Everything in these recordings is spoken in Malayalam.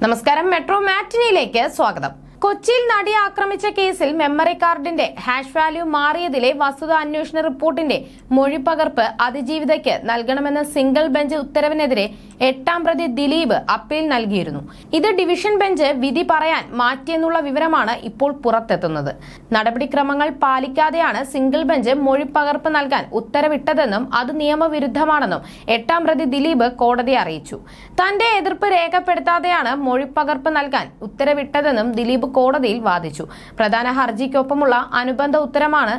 നമസ്കാരം, മെട്രോ മാറ്റിനിയിലേക്ക് സ്വാഗതം. കൊച്ചിയിൽ നടിയെ ആക്രമിച്ച കേസിൽ മെമ്മറി കാർഡിന്റെ ഹാഷ് വാല്യൂ മാറിയതിലെ വസ്തുത അന്വേഷണ റിപ്പോർട്ടിന്റെ മൊഴിപ്പകർപ്പ് അതിജീവിതയ്ക്ക് നൽകണമെന്ന സിംഗിൾ ബെഞ്ച് ഉത്തരവിനെതിരെ 8ാം പ്രതി ദിലീപ് അപ്പീൽ നൽകിയിരുന്നു. ഇത് ഡിവിഷൻ ബെഞ്ച് വിധി പറയാൻ മാറ്റിയെന്നുള്ള വിവരമാണ് ഇപ്പോൾ പുറത്തെത്തുന്നത്. നടപടിക്രമങ്ങൾ പാലിക്കാതെയാണ് സിംഗിൾ ബെഞ്ച് മൊഴിപ്പകർപ്പ് നൽകാൻ ഉത്തരവിട്ടതെന്നും അത് നിയമവിരുദ്ധമാണെന്നും 8ാം പ്രതി ദിലീപ് കോടതിയെ അറിയിച്ചു. തന്റെ എതിർപ്പ് രേഖപ്പെടുത്താതെയാണ് മൊഴിപ്പകർപ്പ് നൽകാൻ ഉത്തരവിട്ടതെന്നും ദിലീപ് കോടതിയിൽ വാദിച്ചു. പ്രധാന ഹർജിക്കൊപ്പമുള്ള അനുബന്ധ ഉത്തരമാണ്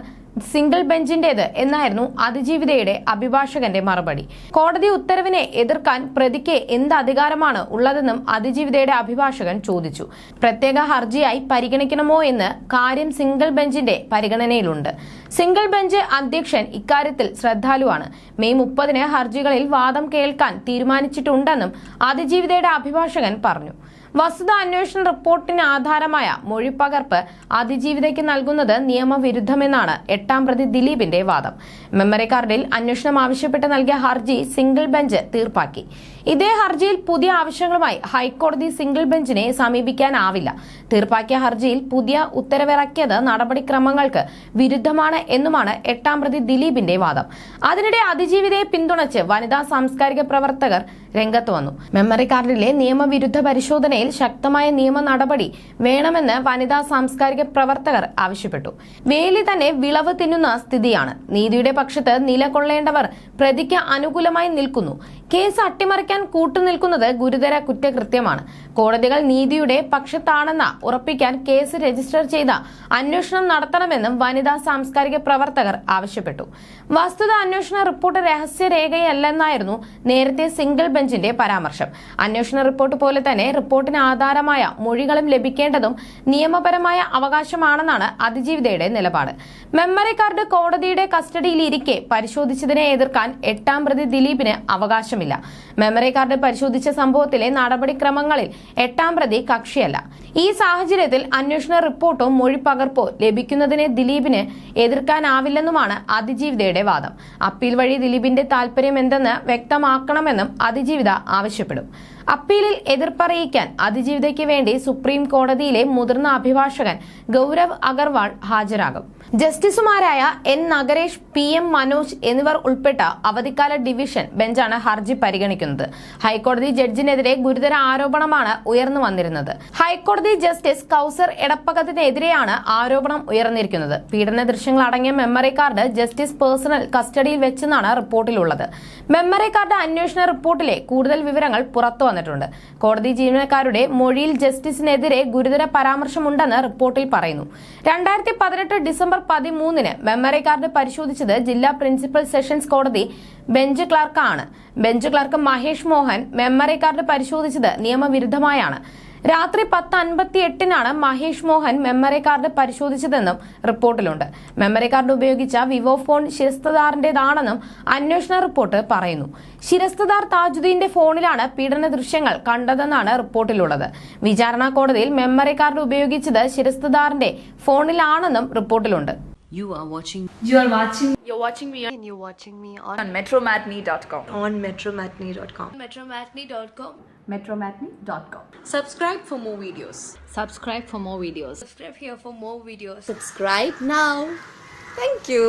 സിംഗിൾ ബെഞ്ചിന്റേത് എന്നായിരുന്നു അതിജീവിതയുടെ അഭിഭാഷകന്റെ മറുപടി. കോടതി ഉത്തരവിനെ എതിർക്കാൻ പ്രതിക്ക് എന്ത് അധികാരമാണ് ഉള്ളതെന്നും അതിജീവിതയുടെ അഭിഭാഷകൻ ചോദിച്ചു. പ്രത്യേക ഹർജിയായി പരിഗണിക്കണമോ എന്ന് കാര്യം സിംഗിൾ ബെഞ്ചിന്റെ പരിഗണനയിലുണ്ട്. സിംഗിൾ ബെഞ്ച് അധ്യക്ഷൻ ഇക്കാര്യത്തിൽ ശ്രദ്ധാലുവാണ്. മെയ് 30-ന് ഹർജികളിൽ വാദം കേൾക്കാൻ തീരുമാനിച്ചിട്ടുണ്ടെന്നും അതിജീവിതയുടെ അഭിഭാഷകൻ പറഞ്ഞു. വസ്തുത അന്വേഷണ റിപ്പോർട്ടിന് ആധാരമായ മൊഴിപ്പകർപ്പ് അതിജീവിതയ്ക്ക് നൽകുന്നത് നിയമവിരുദ്ധമെന്നാണ് 8ാം പ്രതി ദിലീപിന്റെ വാദം. മെമ്മറി കാർഡിൽ അന്വേഷണം ആവശ്യപ്പെട്ട് നൽകിയ ഹർജി സിംഗിൾ ബെഞ്ച് തീർപ്പാക്കി. ഇതേ ഹർജിയിൽ പുതിയ ആവശ്യങ്ങളുമായി ഹൈക്കോടതി സിംഗിൾ ബെഞ്ചിനെ സമീപിക്കാനാവില്ല. തീർപ്പാക്കിയ ഹർജിയിൽ പുതിയ ഉത്തരവിറക്കിയത് നടപടിക്രമങ്ങൾക്ക് വിരുദ്ധമാണ് എന്നുമാണ് 8ാം പ്രതി ദിലീപിന്റെ വാദം. അതിനിടെ അതിജീവിതയെ പിന്തുണച്ച് വനിതാ സാംസ്കാരിക പ്രവർത്തകർ രംഗത്ത് വന്നു. മെമ്മറി കാർഡിലെ നിയമവിരുദ്ധ പരിശോധനയിൽ ശക്തമായ നിയമ നടപടി വേണമെന്ന് വനിതാ സാംസ്കാരിക പ്രവർത്തകർ ആവശ്യപ്പെട്ടു. വേലി തന്നെ വിളവ് തിന്നുന്ന സ്ഥിതിയാണ്. നീതിയുടെ പക്ഷത്ത് നിലകൊള്ളേണ്ടവർ പ്രതിക്ക് അനുകൂലമായി നിൽക്കുന്നു. കേസ് അട്ടിമറിക്കാൻ കൂട്ടുനിൽക്കുന്നത് ഗുരുതര കുറ്റകൃത്യമാണ്. കോടതികൾ നീതിയുടെ പക്ഷത്താണെന്ന് ഉറപ്പിക്കാൻ കേസ് രജിസ്റ്റർ ചെയ്ത അന്വേഷണം നടത്തണമെന്നും വനിതാ സാംസ്കാരിക പ്രവർത്തകർ ആവശ്യപ്പെട്ടു. വസ്തുത അന്വേഷണ റിപ്പോർട്ട് രഹസ്യരേഖയല്ലെന്നായിരുന്നു നേരത്തെ സിംഗിൾ ബെഞ്ചിന്റെ പരാമർശം. അന്വേഷണ റിപ്പോർട്ട് പോലെ തന്നെ റിപ്പോർട്ടിന് ആധാരമായ മൊഴികളും ലഭിക്കേണ്ടതും നിയമപരമായ അവകാശമാണെന്നാണ് അതിജീവിതയുടെ നിലപാട്. മെമ്മറി കാർഡ് കോടതിയുടെ കസ്റ്റഡിയിലിരിക്കെ പരിശോധിച്ചതിനെ എതിർക്കാൻ 8ാം പ്രതി ദിലീപിന് അവകാശമില്ല. മെമ്മറി കാർഡ് പരിശോധിച്ച സംഭവത്തിലെ നടപടിക്രമങ്ങളിൽ 8ാം പ്രതി കക്ഷിയല്ല. ഈ സാഹചര്യത്തിൽ അന്വേഷണ റിപ്പോർട്ടോ മൊഴിപ്പകർപ്പോ ലഭിക്കുന്നതിനെ ദിലീപിന് എതിർക്കാനാവില്ലെന്നുമാണ് അതിജീവിതയുടെ വാദം. അപ്പീൽ വഴി ദിലീപിന്റെ താൽപര്യം എന്തെന്ന് വ്യക്തമാക്കണമെന്നും അതിജീവിത ആവശ്യപ്പെടും. അപ്പീലിൽ എതിർപ്പറിയിക്കാൻ അതിജീവിതയ്ക്ക് വേണ്ടി സുപ്രീം കോടതിയിലെ മുതിർന്ന അഭിഭാഷകൻ ഗൗരവ് അഗർവാൾ ഹാജരാകും. ജസ്റ്റിസുമാരായ എൻ നഗരേഷ്, PM മനോജ് എന്നിവർ ഉൾപ്പെട്ട അവധിക്കാല ഡിവിഷൻ ബെഞ്ചാണ് ഹർജി പരിഗണിക്കുന്നത്. ഹൈക്കോടതി ജഡ്ജിനെതിരെ ഗുരുതര ആരോപണമാണ് ഉയർന്നു വന്നിരുന്നത്. ഹൈക്കോടതി ജസ്റ്റിസ് കൗസർ എടപ്പകത്തിനെതിരെയാണ് ആരോപണം ഉയർന്നിരിക്കുന്നത്. പീഡന ദൃശ്യങ്ങൾ അടങ്ങിയ മെമ്മറി കാർഡ് ജസ്റ്റിസ് പേഴ്സണൽ കസ്റ്റഡിയിൽ വെച്ചെന്നാണ് റിപ്പോർട്ടിലുള്ളത്. മെമ്മറി കാർഡ് അന്വേഷണ റിപ്പോർട്ടിലെ കൂടുതൽ വിവരങ്ങൾ പുറത്തു വന്നിട്ടുണ്ട്. കോടതി ജീവനക്കാരുടെ മൊഴിയിൽ ജസ്റ്റിസിനെതിരെ ഗുരുതര പരാമർശമുണ്ടെന്ന് റിപ്പോർട്ടിൽ പറയുന്നു. 2018 ഡിസംബർ 13-ന് മെമ്മറി കാർഡ് പരിശോധിച്ചത് ജില്ലാ പ്രിൻസിപ്പൽ സെഷൻസ് കോടതി ബെഞ്ച് ക്ലർക്കാണ്. Bench clerk Mahesh Mohan memory card പരിശോധിച്ചത് നിയമവിരുദ്ധമായാണ്. രാത്രി 10:58-നാണ് മഹേഷ് മോഹൻ മെമ്മറി കാർഡ് പരിശോധിച്ചതെന്നും റിപ്പോർട്ടിലുണ്ട്. മെമ്മറി കാർഡ് ഉപയോഗിച്ച വിവോ ഫോൺ ശിരസ്തദാറിന്റേതാണെന്നും അന്വേഷണ റിപ്പോർട്ട് പറയുന്നു. ശിരസ്തദാർ താജുദ്ദീന്റെ ഫോണിലാണ് പീഡന ദൃശ്യങ്ങൾ കണ്ടതെന്നാണ് റിപ്പോർട്ടിലുള്ളത്. വിചാരണ കോടതിയിൽ മെമ്മറി കാർഡ് ഉപയോഗിച്ചത് ശിരസ്തദാറിന്റെ ഫോണിലാണെന്നും റിപ്പോർട്ടിലുണ്ട്. You're watching me on metromatney.com. metromatney.com. metromatney.com. Subscribe for more videos. Subscribe for more videos. Subscribe here for more videos. Subscribe now. Thank you.